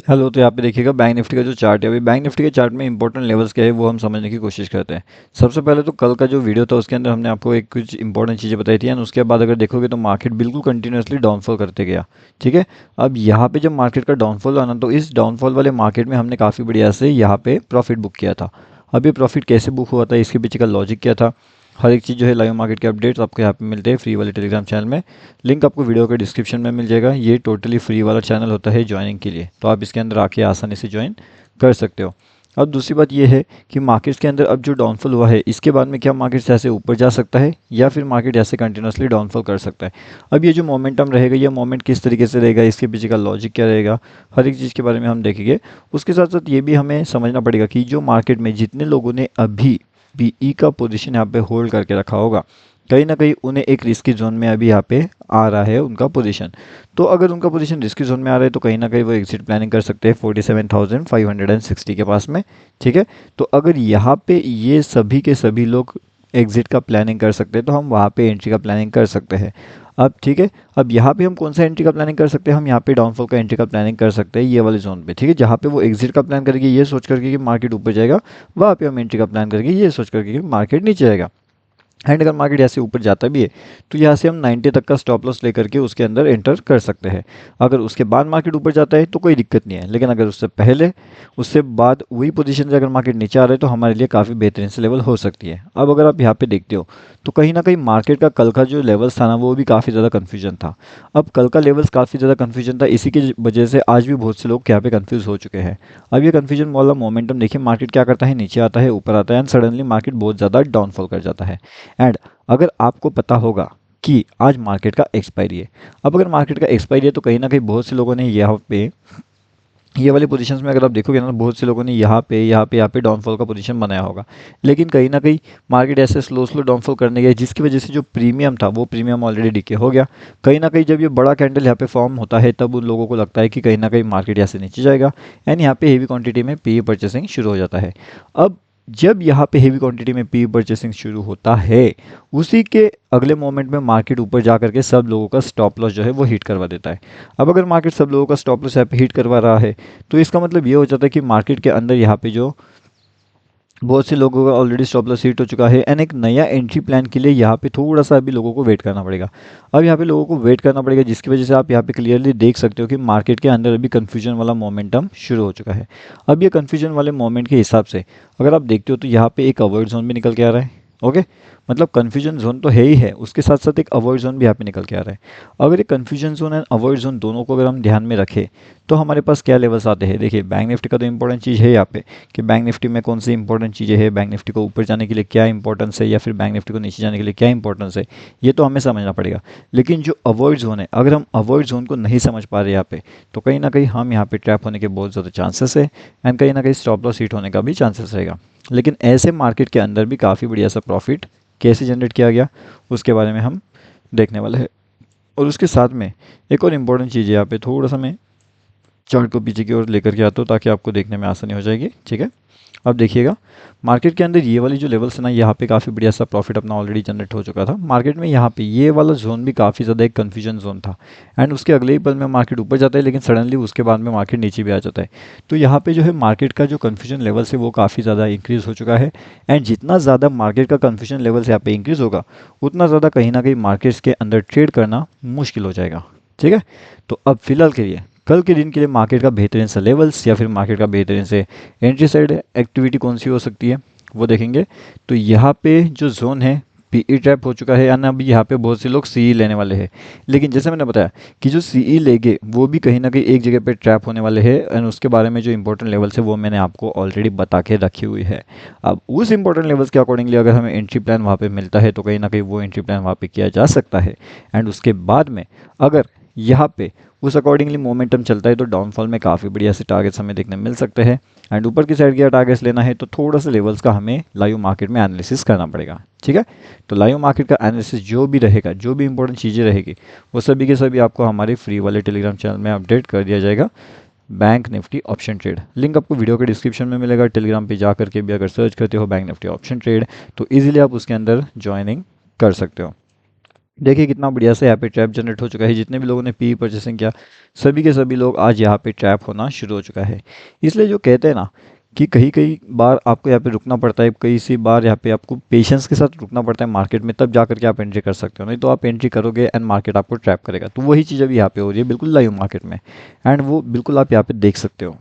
Hello. तो यहाँ पे देखिएगा बैंक निफ्टी का जो चार्ट है, अभी बैंक निफ्टी के चार्ट में इंपॉर्टेंट लेवल्स क्या है वो हम समझने की कोशिश करते हैं। सबसे पहले तो कल का जो वीडियो था उसके अंदर हमने आपको एक कुछ इंपॉर्टेंट चीज़ें बताई थी एंड उसके बाद अगर देखोगे तो मार्केट बिल्कुल कंटिन्यूसली डाउनफॉल करते गया। ठीक है। अब यहाँ पे जब मार्केट का डाउनफॉल आना तो इस डाउनफॉल वाले मार्केट में हमने काफ़ी बढ़िया से यहाँ पे प्रॉफिट बुक किया था। अब ये प्रॉफिट कैसे बुक हुआ था, इसके पीछे का लॉजिक क्या था, हर एक चीज़ जो है लाइव मार्केट के अपडेट्स आपको यहाँ पे मिलते हैं फ्री वाले टेलीग्राम चैनल में। लिंक आपको वीडियो के डिस्क्रिप्शन में मिल जाएगा। ये टोटली फ्री वाला चैनल होता है ज्वाइनिंग के लिए, तो आप इसके अंदर आके आसानी से ज्वाइन कर सकते हो। अब दूसरी बात ये है कि मार्केट्स के अंदर अब जो डाउनफॉल हुआ है इसके बाद में क्या मार्केट्स ऐसे ऊपर जा सकता है या फिर मार्केट ऐसे कंटिन्यूसली डाउनफॉल कर सकता है। अब ये जो मोमेंटम रहेगा, ये मोमेंट किस तरीके से रहेगा, इसके पीछे का लॉजिक क्या रहेगा, हर एक चीज़ के बारे में हम देखेंगे। उसके साथ साथ ये भी हमें समझना पड़ेगा कि जो मार्केट में जितने लोगों ने अभी पीई का पोजीशन यहाँ पे होल्ड करके रखा होगा, कहीं ना कहीं उन्हें एक रिस्की जोन में अभी यहाँ पे आ रहा है उनका पोजीशन। तो अगर उनका पोजीशन रिस्की जोन में आ रहा है तो कहीं ना कहीं वो एग्जिट प्लानिंग कर सकते हैं 47,560 के पास में। ठीक है। तो अगर यहाँ पे ये सभी के सभी लोग एग्जिट का प्लानिंग कर सकते हैं तो हम वहाँ पे एंट्री का प्लानिंग कर सकते हैं। अब ठीक है। अब यहाँ पे हम कौन सा एंट्री का प्लानिंग कर सकते हैं, हम यहाँ पे डाउनफॉल का एंट्री का प्लानिंग कर सकते हैं ये वाले जोन पे। ठीक है। जहाँ पे वो एग्जिट का प्लान करेंगे ये सोच करके कि मार्केट ऊपर जाएगा, वहाँ पे हम एंट्री का प्लान करेंगे ये सोच करके कि मार्केट नीचे जाएगा। एंड अगर मार्केट ऐसे ऊपर जाता भी है तो यहाँ से हम 90 तक का स्टॉप लॉस लेकर के उसके अंदर एंटर कर सकते हैं। अगर उसके बाद मार्केट ऊपर जाता है तो कोई दिक्कत नहीं है, लेकिन अगर उससे पहले उससे बाद वही पोजीशन से अगर मार्केट नीचे आ रहा है तो हमारे लिए काफ़ी बेहतरीन से लेवल हो सकती है। अब अगर आप यहाँ पे देखते हो तो कहीं ना कहीं मार्केट का कल का जो लेवल्स था ना वो भी काफ़ी ज़्यादा कन्फ्यूजन था। अब कल का लेवल्स काफ़ी ज़्यादा कन्फ्यूजन था, इसी की वजह से आज भी बहुत से लोग यहाँ पे कन्फ्यूज़ हो चुके हैं। अब ये कन्फ्यूजन वाला मोमेंटम देखिए, मार्केट क्या करता है, नीचे आता है ऊपर आता है एंड सडनली मार्केट बहुत ज़्यादा डाउनफॉल कर जाता है। एंड अगर आपको पता होगा कि आज मार्केट का एक्सपायरी है, अब अगर मार्केट का एक्सपायरी है तो कहीं ना कहीं बहुत से लोगों ने यहाँ पे ये वाली पोजीशंस में अगर आप देखोगे ना, बहुत से लोगों ने यहाँ पे डाउनफॉल का पोजीशन बनाया होगा। लेकिन कहीं ना कहीं मार्केट ऐसे स्लो स्लो डाउनफॉल करने गया जिसकी वजह से जो प्रीमियम था वो प्रीमियम ऑलरेडी डिके हो गया। कहीं ना कहीं जब ये बड़ा कैंडल यहाँ पे फॉर्म होता है तब उन लोगों को लगता है कि कहीं ना कहीं मार्केट यहाँ से नीचे जाएगा एंड यहाँ पे हेवी क्वांटिटी में पी परचेसिंग शुरू हो जाता है। अब जब यहाँ पे हेवी क्वांटिटी में पी परचेसिंग शुरू होता है उसी के अगले मोमेंट में मार्केट ऊपर जा करके सब लोगों का स्टॉप लॉस जो है वो हिट करवा देता है। अब अगर मार्केट सब लोगों का स्टॉप लॉस यहाँ पे हिट करवा रहा है तो इसका मतलब ये हो जाता है कि मार्केट के अंदर यहाँ पे जो बहुत से लोगों का ऑलरेडी स्टॉप लॉस हिट हो चुका है एंड एक नया एंट्री प्लान के लिए यहाँ पे थोड़ा सा अभी लोगों को वेट करना पड़ेगा। अब यहाँ पे लोगों को वेट करना पड़ेगा जिसकी वजह से आप यहाँ पे क्लियरली देख सकते हो कि मार्केट के अंदर अभी कन्फ्यूजन वाला मोमेंटम शुरू हो चुका है। अब ये कन्फ्यूजन वाले मोमेंट के हिसाब से अगर आप देखते हो तो यहाँ पे एक अवॉइड जोन भी निकल के आ रहा है। ओके। मतलब कन्फ्यूजन जोन तो है ही है, उसके साथ साथ एक अवॉइड जोन भी यहाँ पे निकल के आ रहा है। अगर ये confusion zone and avoid zone दोनों को अगर हम ध्यान में रखें तो हमारे पास क्या लेवल्स आते हैं। देखिए बैंक निफ्टी का तो इंपॉर्टेंट चीज़ है यहाँ पे कि बैंक निफ्टी में कौन सी इंपॉर्टेंट चीज़ें हैं, बैंक निफ्टी को ऊपर जाने के लिए क्या इंपॉर्टेंस है या फिर बैंक निफ्टी को नीचे जाने के लिए क्या इंपॉर्टेंस है, ये तो हमें समझना पड़ेगा। लेकिन जो अवॉइड जोन है, अगर हम अवॉइड जोन को नहीं समझ पा रहे यहाँ पे तो कहीं ना कहीं हम यहाँ पे ट्रैप होने के बहुत ज़्यादा चांसेस है एंड कहीं ना कहीं स्टॉप लॉस हिट होने का भी चांसेस रहेगा। लेकिन ऐसे मार्केट के अंदर भी काफ़ी बढ़िया सा प्रॉफिट कैसे जनरेट किया गया उसके बारे में हम देखने वाले हैं। और उसके साथ में एक और इम्पॉर्टेंट चीज़ है, यहाँ पे थोड़ा सा मैं चार्ट को पीछे की ओर लेकर के आता हूँ ताकि आपको देखने में आसानी हो जाएगी। ठीक है। अब देखिएगा मार्केट के अंदर ये वाली जो लेवल्स है ना, यहाँ पे काफ़ी बढ़िया सा प्रॉफिट अपना ऑलरेडी जनरेट हो चुका था मार्केट में। यहाँ पे ये वाला जोन भी काफ़ी ज़्यादा एक कन्फ्यूजन जोन था एंड उसके अगले ही पल में मार्केट ऊपर जाता है लेकिन सडनली उसके बाद में मार्केट नीचे भी आ जाता है। तो यहाँ पे जो है मार्केट का जो कन्फ्यूजन लेवल्स है वो काफ़ी ज़्यादा इंक्रीज़ हो चुका है एंड जितना ज़्यादा मार्केट का कन्फ्यूजन लेवल्स यहाँ पे इंक्रीज़ होगा उतना ज़्यादा कहीं ना कहीं मार्केट्स के अंदर ट्रेड करना मुश्किल हो जाएगा। ठीक है। तो अब फिलहाल के लिए कल के दिन के लिए मार्केट का बेहतरीन सा लेवल्स या फिर मार्केट का बेहतरीन से एंट्री साइड एक्टिविटी कौन सी हो सकती है वो देखेंगे। तो यहाँ पे जो जोन है पीई ट्रैप हो चुका है यानी अभी यहाँ पे बहुत से लोग सीई लेने वाले हैं। लेकिन जैसे मैंने बताया कि जो सीई लेंगे वो भी कहीं ना कहीं एक जगह पे ट्रैप होने वाले हैं एंड उसके बारे में जो इंपॉर्टेंट लेवल्स है वो मैंने आपको ऑलरेडी बता के रखी हुई है। अब उस इंपॉर्टेंट लेवल्स के अकॉर्डिंगली अगर हमें एंट्री प्लान वहाँ पे मिलता है तो कहीं ना कहीं वो एंट्री प्लान वहाँ पे किया जा सकता है एंड उसके बाद में अगर यहाँ पे उस अकॉर्डिंगली मोमेंटम चलता है तो डाउनफॉल में काफ़ी बढ़िया से टारगेट्स हमें देखने मिल सकते हैं एंड ऊपर की साइड के टारगेट्स लेना है तो थोड़ा सा लेवल्स का हमें लाइव मार्केट में एनालिसिस करना पड़ेगा। ठीक है। तो लाइव मार्केट का एनालिसिस जो भी रहेगा, जो भी इंपॉर्टेंट चीज़ें रहेगी वो सभी के सभी आपको हमारे फ्री वाले टेलीग्राम चैनल में अपडेट कर दिया जाएगा। Bank Nifty option trade link आपको वीडियो के डिस्क्रिप्शन में मिलेगा। टेलीग्राम पे जा करके भी अगर सर्च करते हो बैंक निफ्टी ऑप्शन ट्रेड तो ईजिली आप उसके अंदर ज्वाइनिंग कर सकते हो। देखिए कितना बढ़िया से यहाँ पे ट्रैप जनरेट हो चुका है। जितने भी लोगों ने पी परचेसिंग किया, सभी के सभी लोग आज यहाँ पे ट्रैप होना शुरू हो चुका है। इसलिए जो कहते हैं ना कि कहीं कहीं बार आपको यहाँ पे रुकना पड़ता है, कई सी बार यहाँ पे आपको पेशेंस के साथ रुकना पड़ता है मार्केट में, तब जा करके आप एंट्री कर सकते हो। नहीं तो आप एंट्री करोगे एंड मार्केट आपको ट्रैप करेगा। तो वही चीज़ अभी यहाँ पे हो रही है बिल्कुल लाइव मार्केट में, एंड वो बिल्कुल आप यहाँ पे देख सकते हो।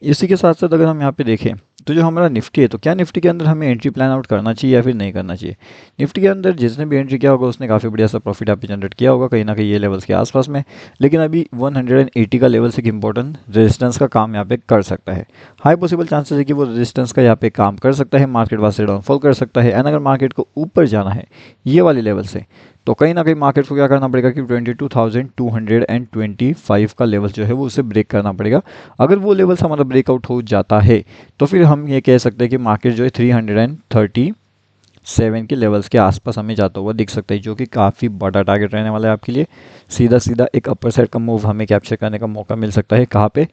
इसी के साथ साथ अगर हम यहाँ पे देखें तो जो हमारा निफ्टी है, तो क्या निफ्टी के अंदर हमें एंट्री प्लान आउट करना चाहिए या फिर नहीं करना चाहिए। निफ्टी के अंदर जिसने भी एंट्री किया होगा उसने काफ़ी बढ़िया सा प्रॉफिट यहाँ पे जनरेट किया होगा कहीं ना कहीं ये लेवल्स के आसपास में। लेकिन अभी 180 का लेवल से एक इंपॉर्टेंट रेजिस्टेंस का काम यहाँ पे कर सकता है। हाई पॉसिबल चांसेस है कि वो रेजिस्टेंस का यहाँ पे काम कर सकता है, मार्केट वहाँ से डाउनफॉल कर सकता है। एंड अगर मार्केट को ऊपर जाना है ये वाले लेवल से, तो कहीं ना कहीं मार्केट को क्या करना पड़ेगा कि 22,225 का लेवल जो है वो उसे ब्रेक करना पड़ेगा। अगर वो लेवल्स हमारा ब्रेकआउट हो जाता है तो फिर हम ये कह सकते हैं कि मार्केट जो है 337 के लेवल्स के आसपास हमें जाता हुआ दिख सकता है, जो कि काफ़ी बड़ा टारगेट रहने वाला है आपके लिए। सीधा सीधा एक अपर साइड का मूव हमें कैप्चर करने का मौका मिल सकता है। कहाँ पे?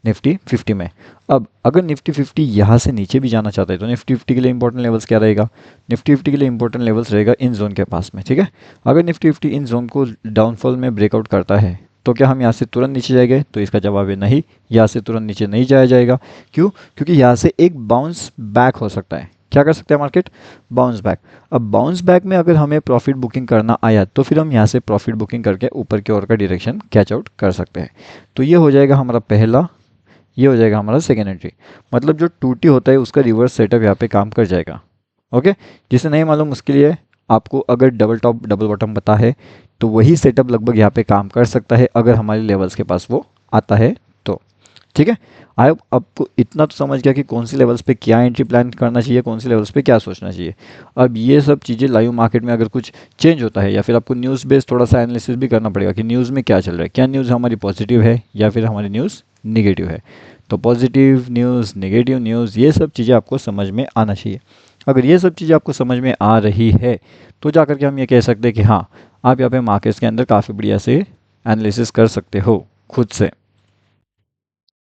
निफ्टी 50 में। अब अगर निफ्टी 50 यहाँ से नीचे भी जाना चाहता है तो निफ्टी 50 के लिए इंपॉर्टेंट लेवल्स क्या रहेगा? निफ्टी 50 के लिए इंपॉर्टेंट लेवल्स रहेगा इन जोन के पास में, ठीक है। अगर निफ्टी 50 इन जोन को डाउनफॉल में ब्रेकआउट करता है तो क्या हम यहाँ से तुरंत नीचे जाएंगे? तो इसका जवाब है नहीं, यहाँ से तुरंत नीचे नहीं जाया जाएगा। क्यों? क्योंकि यहाँ से एक बाउंस बैक हो सकता है। क्या कर सकते हैं मार्केट? Bounce back. अब बाउंस बैक में अगर हमें प्रॉफिट बुकिंग करना आया तो फिर हम यहाँ से प्रॉफिट बुकिंग करके ऊपर की ओर का डायरेक्शन कैच आउट कर सकते हैं। तो ये हो जाएगा हमारा पहला, ये हो जाएगा हमारा सेकेंड एंट्री। मतलब जो टूटी होता है उसका रिवर्स सेटअप यहाँ पे काम कर जाएगा। ओके, जिसे नहीं मालूम उसके लिए आपको अगर डबल टॉप डबल बॉटम पता है तो वही सेटअप लगभग यहाँ पे काम कर सकता है अगर हमारे लेवल्स के पास वो आता है तो। ठीक है, आई होप आपको इतना तो समझ गया कि कौन सी लेवल्स पे क्या एंट्री प्लान करना चाहिए, कौन सी लेवल्स पे क्या सोचना चाहिए। अब ये सब चीज़ें लाइव मार्केट में अगर कुछ चेंज होता है या फिर आपको न्यूज़ बेस्ड थोड़ा सा एनालिसिस भी करना पड़ेगा कि न्यूज़ में क्या चल रहा है, क्या न्यूज़ हमारी पॉजिटिव है या फिर हमारी न्यूज़ निगेटिव है। तो पॉजिटिव न्यूज़, नेगेटिव न्यूज़, ये सब चीज़ें आपको समझ में आना चाहिए। अगर ये सब चीज़ें आपको समझ में आ रही है तो जा करके हम ये कह सकते हैं कि हाँ, आप यहाँ पे मार्केट्स के अंदर काफ़ी बढ़िया से एनालिसिस कर सकते हो खुद से।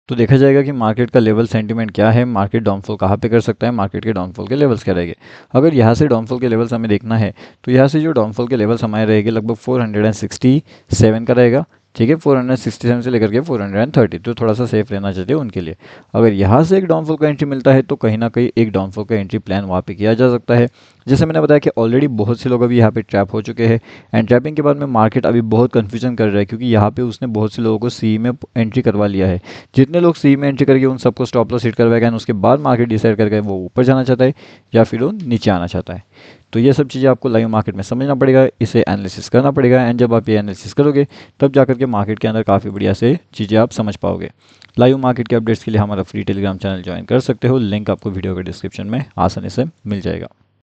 तो देखा जाएगा कि मार्केट का लेवल सेंटीमेंट क्या है, मार्केट डाउनफॉल कहाँ पे कर सकता है, मार्केट के डाउनफॉल के लेवल्स क्या रहेंगे। अगर यहाँ से डाउनफॉल के लेवल्स हमें देखना है तो यहाँ से जो डाउनफॉल के लेवल्स हमारे रहेंगे लगभग 467 का रहेगा। ठीक है, 467 से लेकर के 430, तो थोड़ा सा सेफ रहना चाहिए उनके लिए। अगर यहाँ से एक डाउनफॉल का एंट्री मिलता है तो कहीं ना कहीं एक डाउनफॉल का एंट्री प्लान वहाँ पे किया जा सकता है। जैसे मैंने बताया कि ऑलरेडी बहुत से लोग अभी यहाँ पे ट्रैप हो चुके हैं, एंड ट्रैपिंग के बाद में मार्केट अभी बहुत कन्फ्यूजन कर रहा है क्योंकि यहाँ पे उसने बहुत से लोगों को सी में एंट्री करवा लिया है। जितने लोग सी में एंट्री करके उन सबको स्टॉप लॉस हिट करवाएगा एंड उसके बाद मार्केट डिसाइड करके वो ऊपर जाना चाहता है या फिर वो नीचे आना चाहता है। तो ये सब चीज़ें आपको लाइव मार्केट में समझना पड़ेगा, इसे एनालिसिस करना पड़ेगा, एंड जब आप ये एनालिसिस करोगे तब जा करके मार्केट के अंदर काफ़ी बढ़िया से चीज़ें आप समझ पाओगे। लाइव मार्केट के अपडेट्स के लिए हमारा फ्री टेलीग्राम चैनल ज्वाइन कर सकते हो, लिंक आपको वीडियो के डिस्क्रिप्शन में आसानी से मिल जाएगा।